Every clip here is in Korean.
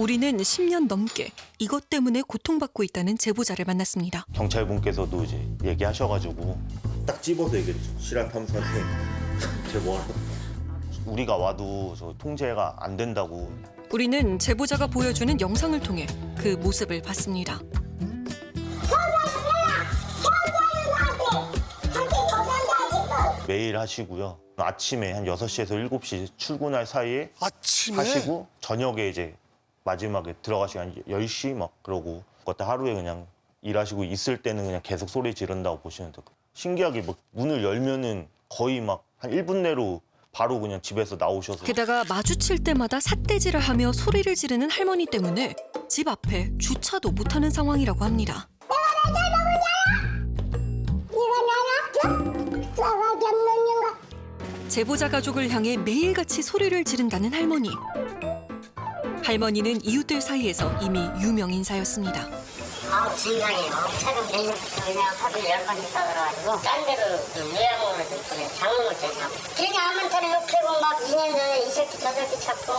우리는 10년 넘게 이것 때문에 고통받고 있다는 제보자를 만났습니다. 경찰분께서도 이제 얘기하셔가지고 딱 집어서 얘기했죠. 실화 탐사생 제보하라. 우리가 와도 저 통제가 안 된다고. 우리는 제보자가 보여주는 영상을 통해 그 모습을 봤습니다. 매일 하시고요. 아침에 한 6시에서 7시 출근할 사이에 아침에? 하시고 저녁에 이제 마지막에 들어가시고 한 10시 막 그러고 그때 하루에 그냥 일하시고 있을 때는 그냥 계속 소리 지른다고 보시면 돼요. 신기하게 뭐 문을 열면은 거의 막 한 1분 내로 바로 그냥 집에서 나오셔서 게다가 마주칠 때마다 삿대질을 하며 소리를 지르는 할머니 때문에 집 앞에 주차도 못하는 상황이라고 합니다. 제보자 가족을 향해 매일같이 소리를 지른다는 할머니. 할머니는 이웃들 사이에서 이미 유명 인사였습니다. 진상이에요. 최근 내년부터 그냥 하루 10번 있다 그래가지고 딴 데로 외양으로 그냥 장롱을 대자고 그냥 아무한테나 욕하고 막 2년 전에 이 새끼 저 새끼 찾고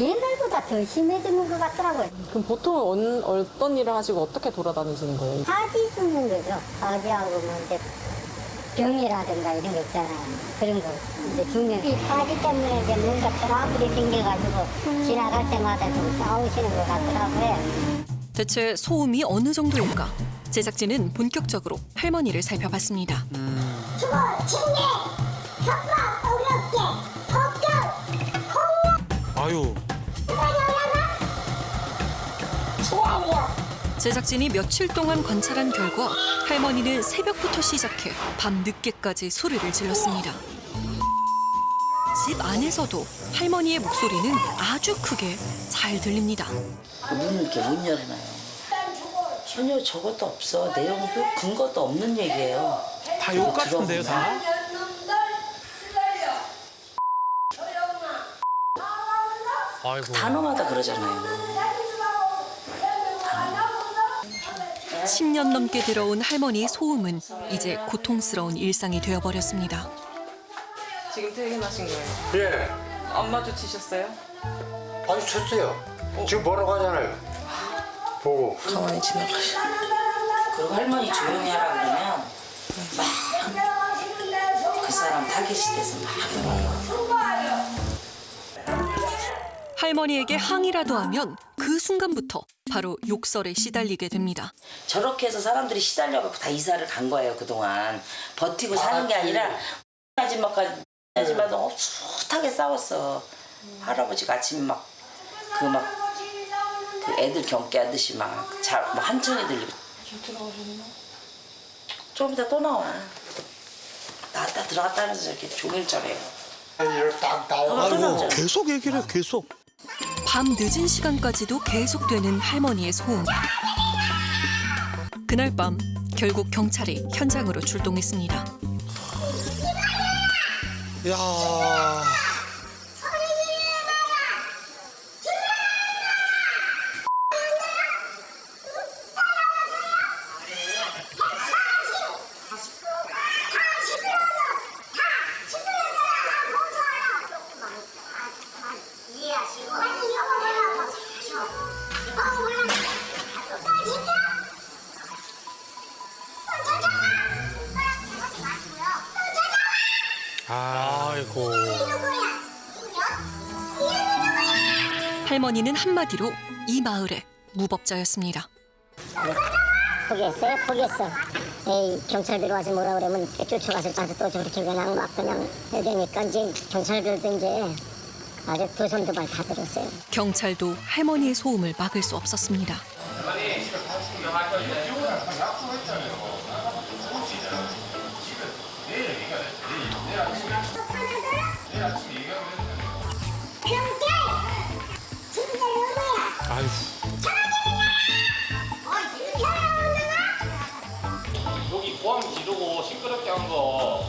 옛날보다 더 심해지는 것 같더라고요. 그럼 보통 어떤 일을 하시고 어떻게 돌아다니시는 거예요? 바지 쓰는 거죠. 바지하고 뭐 이제 병이라든가 이런 거 있잖아요. 그런 거 이제 주면 이 바지 때문에 이제 뭔가 트러블이 생겨가지고 지나갈 때마다 좀 싸우시는 것 같더라고요. 대체 소음이 어느 정도일까? 제작진은 본격적으로 할머니를 살펴봤습니다. 주거, 침대, 협박, 어렵게, 걱정, 아유, 제작진이 며칠 동안 관찰한 결과 할머니는 새벽부터 시작해 밤 늦게까지 소리를 질렀습니다. 집 안에서도 할머니의 목소리는 아주 크게 잘 들립니다. 문을 이렇게 못 열어놔요. 전혀 저것도 없어. 내용도 근거도 없는 얘기예요. 다 욕 같은데요, 다? 아이고. 단어마다 그러잖아요. 10년 넘게 들어온 할머니의 소음은 이제 고통스러운 일상이 되어버렸습니다. 지금 퇴근하신 거예요? 예, 안 마주치셨어요? 마주쳤어요. 지금 보러 가잖아요. 보고. 가만히 지나가셔. 그리고 할머니 조용히 하라 그러면 막 그 사람 타겟이 돼서 막 그래요. 할머니에게 항의라도 하면 그 순간부터 바로 욕설에 시달리게 됩니다. 저렇게 해서 사람들이 시달려갖고 다 이사를 간 거예요, 그동안. 버티고 사는 게 아니라 아줌마까지 너무 숱하게 싸웠어. 할아버지가 아침에 그 애들 경계하듯이 뭐 한청이 들리고. 좀 이따 또 나와. 나왔다 들어갔다 하면서 저렇게 종일절해요. 이를 딱 또 아이고, 나오잖아. 계속 얘기를 해, 계속. 밤 늦은 시간까지도 계속되는 할머니의 소음. 그날 밤 결국 경찰이 현장으로 출동했습니다. 야, 아이고. 할머니는 한마디로 이 마을의 무법자였습니다. 포기했어요? 포기했어. 에이, 경찰들이 와서 뭐라 그러면 쫓아가서 또 저렇게 그냥 막 그냥 해야 되니까 이제 경찰들도 이제 아주 두 손 두 발 다 들었어요. 경찰도 할머니의 소음을 막을 수 없었습니다. 아유. 여기 보안 지르고 시끄럽게 한 거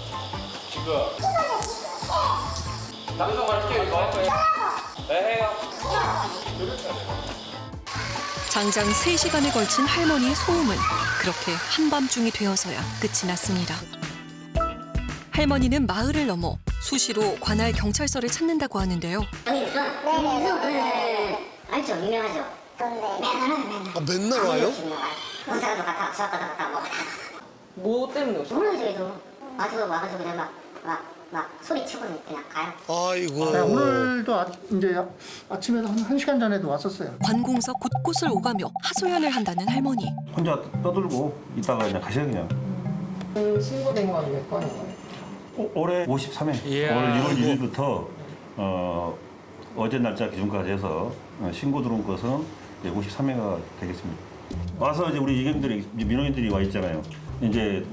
지금 당장할게요 이거. 네 해요. 장장 3시간에 걸친 할머니의 소음은 그렇게 한밤중이 되어서야 끝이 났습니다. 할머니는 마을을 넘어 수시로 관할 경찰서를 찾는다고 하는데요. 알죠, 유명하죠. 근데 맨날 아, 맨날 와요? 의사도 갔다, 수학과도 갔다, 뭐 갔다. 뭐 때문에 오셨어요? 몰라요, 저희도. 와가지고 그냥 막 소리치고 그냥 가요. 아이고. 네, 오늘도 이제 아침에도 한 시간 전에도 왔었어요. 관공서 곳곳을 오가며 하소연을 한다는 할머니. 혼자 떠들고 있다가 그냥 가셔요 그냥. 신고된 건 몇 건인 거예요? 올해 53회. 이야. 올 1월 1일부터 어제 날짜 기준까지 해서 신고 들어온 것은 이제 53회가 되겠습니다. 와서 이제 우리 이경들이 민원인들이 와 있잖아요. 이제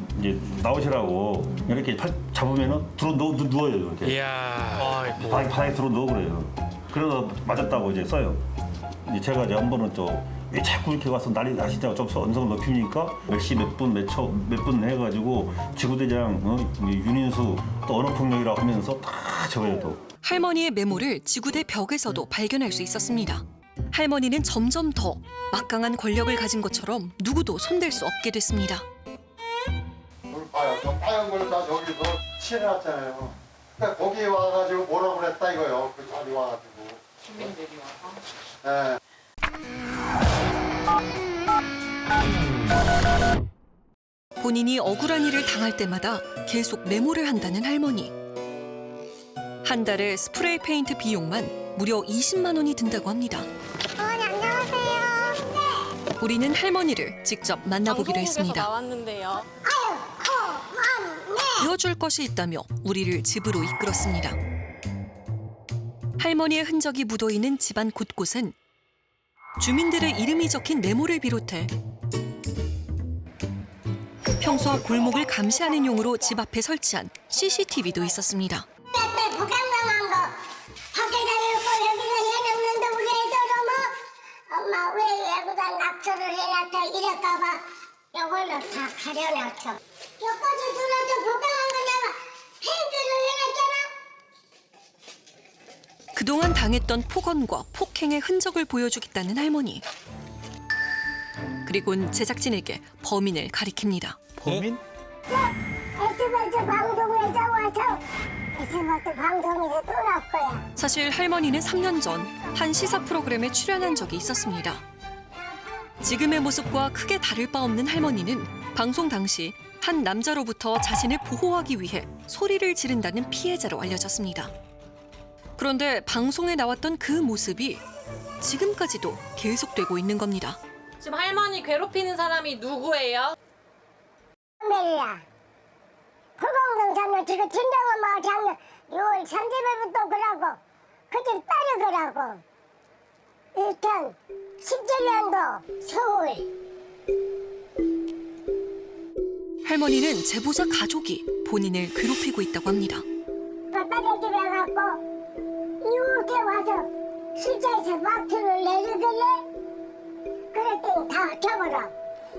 나오시라고 이렇게 팔 잡으면은 누워요 이렇게. 이야. 아이고. 바닥에 들어 누워 그래요. 그래서 맞았다고 이제 써요. 이제 제가 이제 한 번은 왜 자꾸 이렇게 와서 난리 나시냐고 좀 언성을 높이니까 몇 시 몇 분 몇 분 해가지고 지구대장 윤인수 또 언어폭력이라고 하면서 다 적어요 또. 할머니의 메모를 지구대 벽에서도 발견할 수 있었습니다. 할머니는 점점 더 막강한 권력을 가진 것처럼 누구도 손댈 수 없게 됐습니다. 물 봐요. 저 빨간 걸 다 저기서 칠해놨잖아요. 그러니까 거기 와가지고 뭐라고 그랬다 이거요. 그 자리 와가지고. 주민들이 와서? 예. 본인이 억울한 일을 당할 때마다 계속 메모를 한다는 할머니. 한 달에 스프레이 페인트 비용만 무려 20만 원이 든다고 합니다. 어머니, 안녕하세요. 우리는 할머니를 직접 만나보기로 했습니다. 나왔는데요. 보여줄 것이 있다며 우리를 집으로 이끌었습니다. 할머니의 흔적이 묻어있는 집안 곳곳엔 주민들의 이름이 적힌 메모를 비롯해 평소 골목을 감시하는 용으로 집 앞에 설치한 CCTV도 있었습니다. 빼빼 부강당한 거 밖에 다니고 여기서 해놨는데 우리 애들은 뭐 엄마 왜 야구단 낙서를 해놨다 이럴까봐 요걸로 다 가려놨죠. 여기까지 들어도 부강한 거 내가 행주를 해놨잖아. 그동안 당했던 폭언과 폭행의 흔적을 보여주겠다는 할머니. 그리곤 제작진에게 범인을 가리킵니다. 범인? SBS 방송에서 와서 SBS 방송에서 또 나올 거야. 사실 할머니는 3년 전 한 시사 프로그램에 출연한 적이 있었습니다. 지금의 모습과 크게 다를 바 없는 할머니는 방송 당시 한 남자로부터 자신을 보호하기 위해 소리를 지른다는 피해자로 알려졌습니다. 그런데 방송에 나왔던 그 모습이 지금까지도 계속되고 있는 겁니다. 지금 할머니 괴롭히는 사람이 누구예요? 멜라 불공동산을 지금 진정한 마을 작년 6월 30일부터 그러고 그집 딸이 그러고 2017년도 서울 할머니는 제보자 가족이 본인을 괴롭히고 있다고 합니다. 딸의 집에 가고 이웃에 와서 실제에서 마트를 내리길래 그랬더니 다 합쳐버려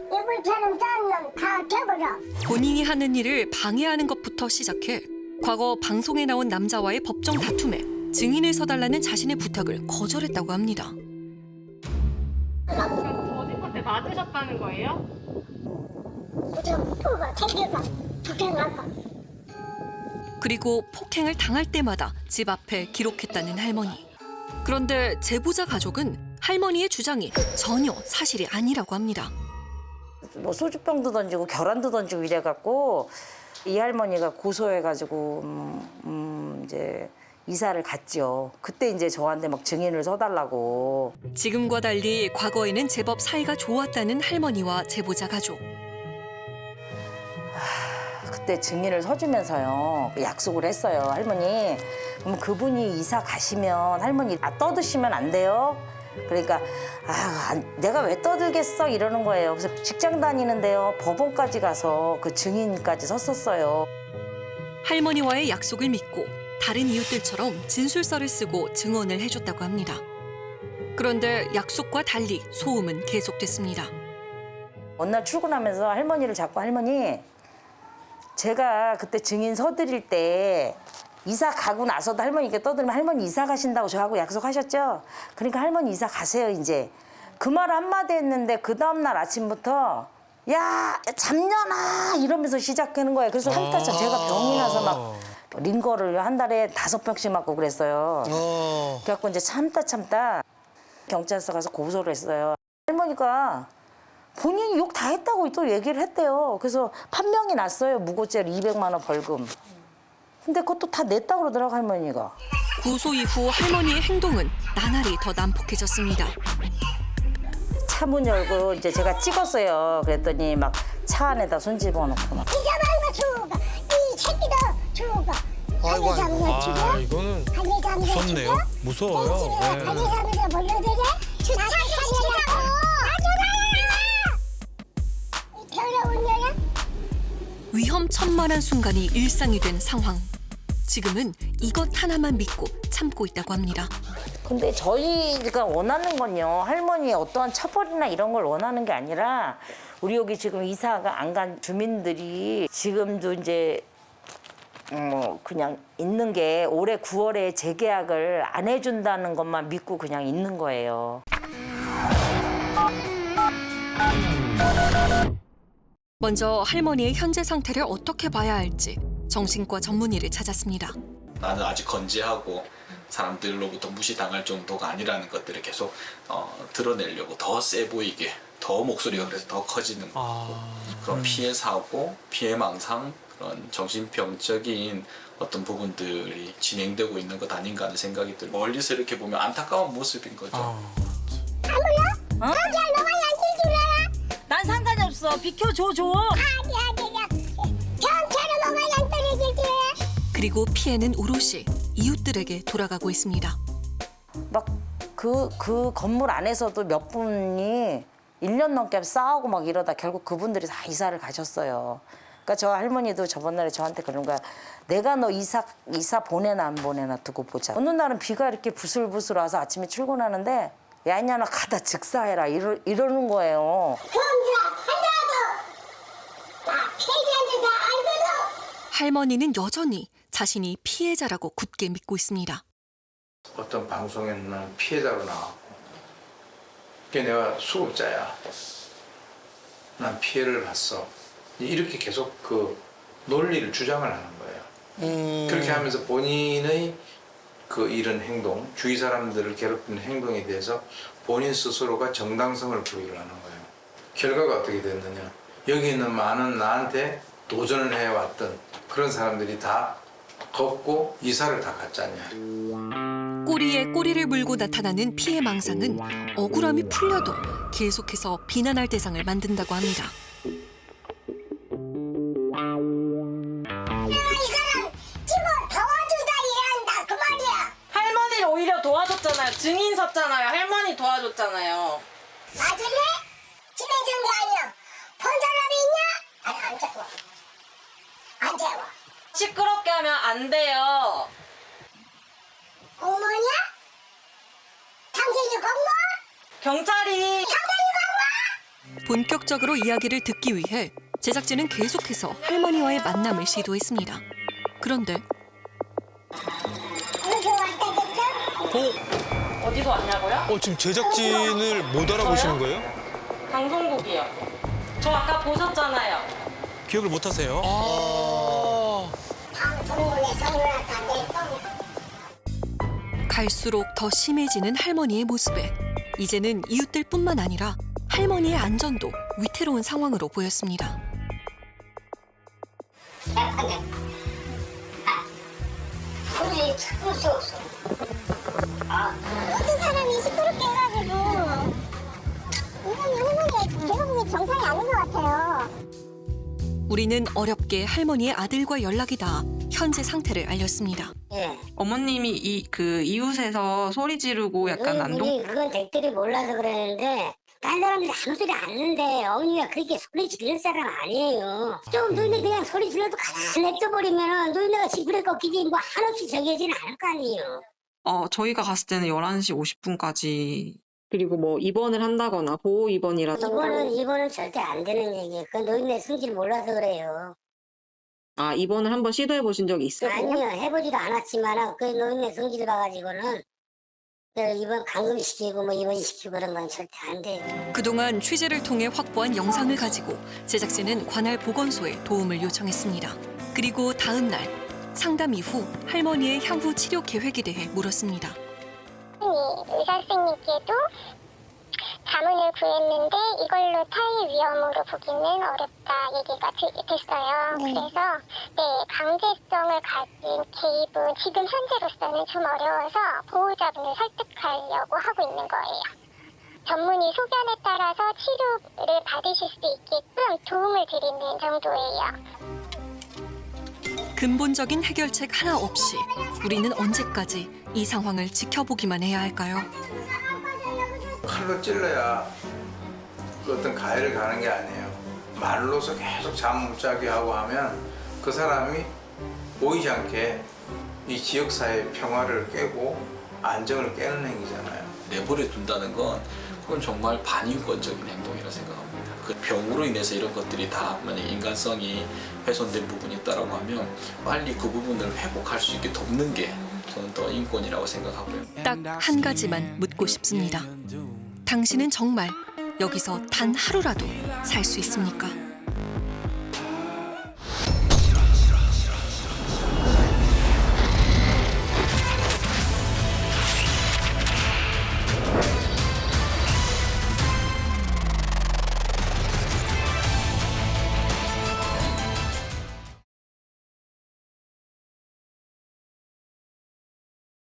이불처럼 싼 놈 다 합쳐버려. 본인이 하는 일을 방해하는 것부터 시작해 과거 방송에 나온 남자와의 법정 다툼에 증인을 서달라는 자신의 부탁을 거절했다고 합니다. 거짓말에 맞으셨다는 거예요? 좀 pu가 챙겨가 북행하고 그리고 폭행을 당할 때마다 집 앞에 기록했다는 할머니. 그런데 제보자 가족은 할머니의 주장이 전혀 사실이 아니라고 합니다. 뭐 소주병도 던지고 계란도 던지고 이래갖고 이 할머니가 고소해가지고 이제 이사를 갔죠. 그때 이제 저한테 막 증인을 서달라고. 지금과 달리 과거에는 제법 사이가 좋았다는 할머니와 제보자 가족. 그때 증인을 서주면서요 약속을 했어요. 할머니 그럼 그분이 이사 가시면 할머니 떠드시면 안 돼요. 그러니까 내가 왜 떠들겠어 이러는 거예요. 그래서 직장 다니는데요 법원까지 가서 그 증인까지 섰었어요. 할머니와의 약속을 믿고 다른 이웃들처럼 진술서를 쓰고 증언을 해줬다고 합니다. 그런데 약속과 달리 소음은 계속됐습니다. 어느 날 출근하면서 할머니를 잡고 할머니 제가 그때 증인 서드릴 때 이사 가고 나서도 할머니께 떠들면 할머니 이사 가신다고 저하고 약속하셨죠? 그러니까 할머니 이사 가세요 이제. 그 말 한마디 했는데 그 다음날 아침부터 야 잡년아 이러면서 시작하는 거예요. 그래서 한타차 제가 병이 나서 막 링거를 한 달에 5병씩 맞고 그랬어요. 그래갖고 이제 참다 경찰서 가서 고소를 했어요. 할머니가 본인이 욕 다 했다고 또 얘기를 했대요. 그래서 판명이 났어요. 무고죄로 200만 원 벌금. 근데 그것도 다 냈다고 그러더라고 할머니가. 고소 이후 할머니의 행동은 나날이 더 난폭해졌습니다. 차문 열고 이제 제가 찍었어요. 그랬더니 막 차 안에다 손 집어넣고 막. 잊어버린 거 주고 이 새끼도 주고 아이고, 관리 아이고. 잡으면 아, 죽여 이거는 관리 잡으면 무섭네요. 죽여 무서워요. 네. 관리 잡으면 몰려들게 주차 시키자고 이 더러운 년아 위험천만한 순간이 일상이 된 상황. 지금은 이것 하나만 믿고 참고 있다고 합니다. 근데 저희가 원하는 건요. 할머니의 어떠한 처벌이나 이런 걸 원하는 게 아니라 우리 여기 지금 이사가 안 간 주민들이 지금도 이제 그냥 있는 게 올해 9월에 재계약을 안 해준다는 것만 믿고 그냥 있는 거예요. 먼저 할머니의 현재 상태를 어떻게 봐야 할지 정신과 전문의를 찾았습니다. 나는 아직 건재하고 사람들로부터 무시당할 정도가 아니라는 것들을 계속 드러내려고 더 세 보이게 더 목소리가 그래서 더 커지는 그런 피해 사고, 피해 망상, 그런 정신병적인 어떤 부분들이 진행되고 있는 것 아닌가 하는 생각이 들고 멀리서 이렇게 보면 안타까운 모습인 거죠. 너가 양질 줄 알아? 난 상관이 없어. 비켜줘. 아니야 경찰은 너가 양 떨어질 줄 알아? 그리고 피해는 오롯이 이웃들에게 돌아가고 있습니다. 막 그 건물 안에서도 몇 분이 1년 넘게 싸우고 막 이러다 결국 그분들이 다 이사를 가셨어요. 그러니까 저 할머니도 저번날에 저한테 그런 거야. 내가 너 이사 보내나 안 보내나 두고 보자. 어느 날은 비가 이렇게 부슬부슬 와서 아침에 출근하는데 야 이년아 가다 즉사해라 이러는 거예요. 경찰 한다고 나 피해자한테 다 알거든. 할머니는 여전히 자신이 피해자라고 굳게 믿고 있습니다. 어떤 방송에는 난 피해자로 나왔고 그게 내가 수급자야. 난 피해를 봤어. 이렇게 계속 그 논리를 주장을 하는 거예요. 그렇게 하면서 본인의 그 이런 행동, 주위 사람들을 괴롭히는 행동에 대해서 본인 스스로가 정당성을 부여를 하는 거예요. 결과가 어떻게 됐느냐. 여기 있는 많은 나한테 도전을 해왔던 그런 사람들이 다 걷고 이사를 다 갔잖냐. 꼬리에 꼬리를 물고 나타나는 피해 망상은 억울함이 풀려도 계속해서 비난할 대상을 만든다고 합니다. 이 사람 지금 도와주다 일한다 그 말이야. 할머니를 오히려 도와줬잖아요. 증인 섰잖아요. 할머니 도와줬잖아요. 맞을래? 집에 거 아니야. 본 사람이 있냐? 아니 안 재워. 안 재워. 시끄럽게 하면 안 돼요. 공무원이야? 당신이 공무원? 경찰이 본격적으로 이야기를 듣기 위해 제작진은 계속해서 할머니와의 만남을 시도했습니다. 그런데 어디서 왔다겠죠? 어디서 왔냐고요? 지금 제작진을 못 알아보시는 거예요? 방송국이요. 저 아까 보셨잖아요. 기억을 못 하세요? 방송국에서 올라왔다 내 똥이야. 갈수록 더 심해지는 할머니의 모습에 이제는 이웃들뿐만 아니라 할머니의 안전도 위태로운 상황으로 보였습니다. 우리 참을 수 없어. 모든 사람이 시끄럽게 해가지고 할머니가 제가 보기엔 정상이 아닌 것 같아요. 우리는 어렵게 할머니의 아들과 연락이 닿아 현재 상태를 알렸습니다. 어머님이 그 이웃에서 소리 지르고 약간 우리 그건 댁들이 몰라서 그러는데 딴 사람들이 아무 소리 안 듣는데 어머니가 그렇게 소리 지를 사람 아니에요. 좀 노인네 그냥 소리 질러도 가만히 냅둬버리면 노인네가 지불에 꺾이지 뭐 한없이 저기하지는 않을 거 아니에요. 저희가 갔을 때는 11시 50분까지 그리고 뭐 입원을 한다거나 보호 입원이라든가 입원은 절대 안 되는 얘기예요. 그건 노인네 성질 몰라서 그래요. 아 입원을 한번 시도해 보신 적이 있어요? 아니요, 해보지도 않았지만 그 노인네 성질 봐가지고는 입원 감금시키고 뭐 입원시키고 그런 건 절대 안 돼요. 그동안 취재를 통해 확보한 영상을 가지고 제작진은 관할 보건소에 도움을 요청했습니다. 그리고 다음 날 상담 이후 할머니의 향후 치료 계획에 대해 물었습니다. 의사 선생님께도 자문을 구했는데 이걸로 타의 위험으로 보기는 어렵다 얘기가 됐어요. 그래서 강제성을 가진 개입은 지금 현재로서는 좀 어려워서 보호자분을 설득하려고 하고 있는 거예요. 전문의 소견에 따라서 치료를 받으실 수 있게끔 도움을 드리는 정도예요. 근본적인 해결책 하나 없이 우리는 언제까지 이 상황을 지켜보기만 해야 할까요? 칼로 찔러야 그 어떤 가해를 가는 게 아니에요. 말로서 계속 잠 못 자게 하고 하면 그 사람이 보이지 않게 이 지역사회의 평화를 깨고 안정을 깨는 행위잖아요. 내버려 둔다는 건 그건 정말 반인권적인 행동이라 생각합니다. 그 병으로 인해서 이런 것들이 다 만약 인간성이 훼손된 부분이 있다라고 하면 빨리 그 부분을 회복할 수 있게 돕는 게 저는 더 인권이라고 생각하고요. 딱 한 가지만 묻고 싶습니다. 당신은 정말 여기서 단 하루라도 살 수 있습니까?